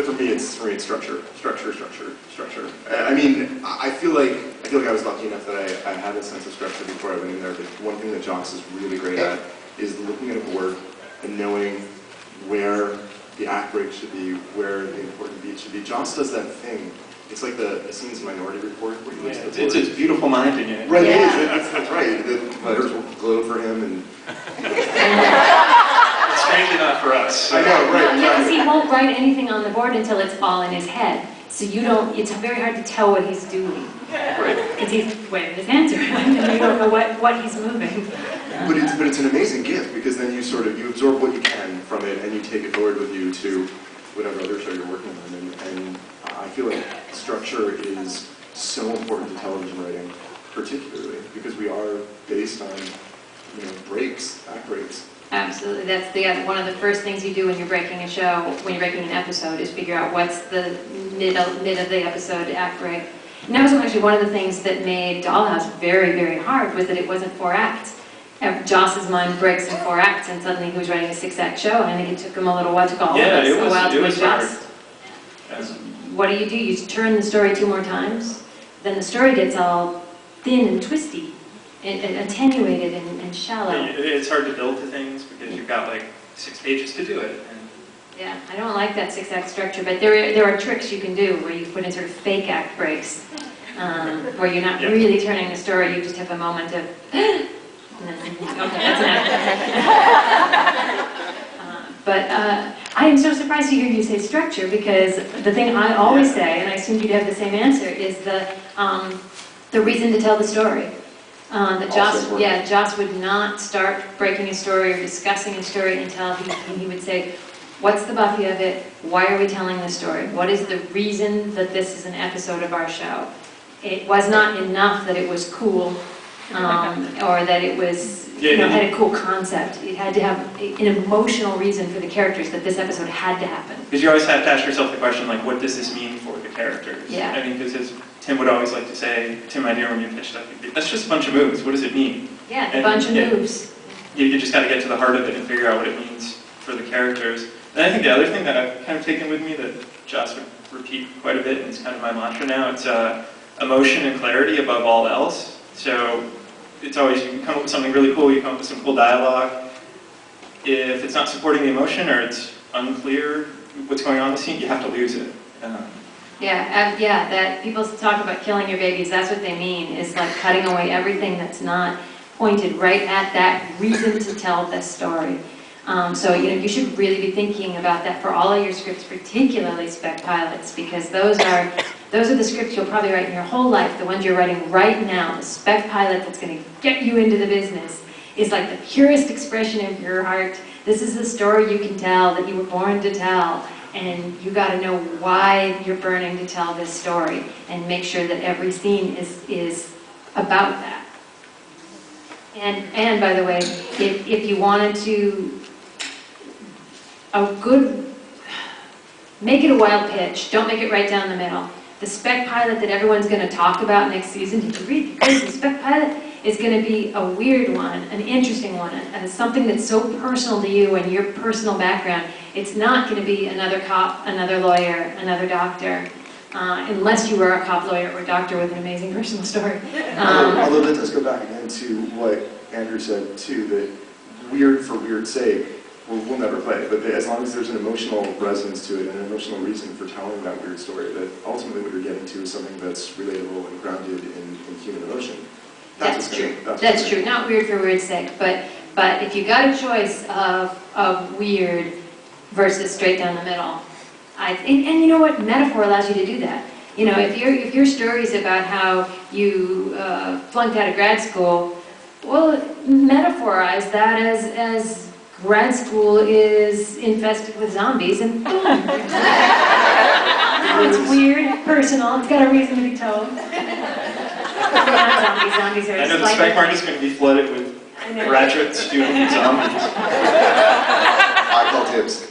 for me, it's structure. I mean, I feel like I was lucky enough that I had a sense of structure before I went in there. But one thing that Joss is really great at is looking at a board and knowing where the act break should be, where the important beat should be. Joss does that thing. It's like the scenes in Minority Report where he looks at the board. It's beautiful minding it. Right, yeah. It is. That's right. The letters will glow for him and. Strangely not for us. I know, right? Yeah, because he won't write anything on the board until it's all in his head. So you don't. It's very hard to tell what he's doing. Right. Because he's waving his hands around and you don't know what he's moving. But it's an amazing gift because then you absorb what you can from it and you take it forward with you to whatever other show you're working on. And I feel like structure is so important to television writing, particularly because we are based on breaks, act breaks. Absolutely, that's one of the first things you do when you're breaking a show, when you're breaking an episode, is figure out what's the mid of the episode act break. And that was actually one of the things that made Dollhouse very, very hard, was that it wasn't 4 acts. Joss's mind breaks in 4 acts, and suddenly he was writing a 6-act show, and I think it took him a little while to go. It was hard. What do? You turn the story 2 more times, then the story gets all thin and twisty, and attenuated and shallow. It's hard to build to things because you've got like 6 pages to do it. Yeah, I don't like that 6-act structure, but there are tricks you can do where you put in sort of fake act breaks, where you're not really turning the story, you just have a moment of, and then, okay, that's an act. But I am so surprised to hear you say structure, because the thing I always say, and I assumed you'd have the same answer, is the reason to tell the story. That Joss would not start breaking a story or discussing a story until he would say, what's the Buffy of it? Why are we telling this story? What is the reason that this is an episode of our show? It was not enough that it was cool, or that it was, had a cool concept. It had to have an emotional reason for the characters that this episode had to happen. Because you always have to ask yourself the question, like, what does this mean for the characters? Yeah. I mean, because Tim would always like to say, Tim, I hear when you pitch stuff, that's just a bunch of moves. What does it mean? Yeah, a bunch of moves. You just got to get to the heart of it and figure out what it means for the characters. And I think the other thing that I've kind of taken with me that Joss would repeat quite a bit, and it's kind of my mantra now, it's emotion and clarity above all else. So it's always, you come up with something really cool, you come up with some cool dialogue. If it's not supporting the emotion or it's unclear what's going on in the scene, you have to lose it. That people talk about killing your babies, that's what they mean, is like cutting away everything that's not pointed right at that reason to tell this story. So you should really be thinking about that for all of your scripts, particularly spec pilots, because those are the scripts you'll probably write in your whole life. The ones you're writing right now, the spec pilot that's going to get you into the business, is like the purest expression of your heart. This is the story you can tell, that you were born to tell, and you got to know why you're burning to tell this story, and make sure that every scene is about that. And by the way, if you wanted to make it a wild pitch. Don't make it right down the middle. The spec pilot that everyone's going to talk about next season, did you read? Because the spec pilot is going to be a weird one, an interesting one, and something that's so personal to you and your personal background. It's not going to be another cop, another lawyer, another doctor, unless you were a cop, lawyer, or doctor with an amazing personal story. Although that does go back again to what Andrew said too, that weird for weird's sake, we'll never play, but as long as there's an emotional resonance to it and an emotional reason for telling that weird story, that ultimately what you're getting to is something that's relatable and grounded in human emotion. That's true. That's true. Not weird for weird's sake, but if you got a choice of weird versus straight down the middle, and you know what? Metaphor allows you to do that. If your story's about how you flunked out of grad school, well, metaphorize that as grad school is infested with zombies, and boom. It's weird, personal, it's got a reason to be told. Not zombies, zombies are I know the spec market's going to be flooded with graduate student zombies. I call dibs.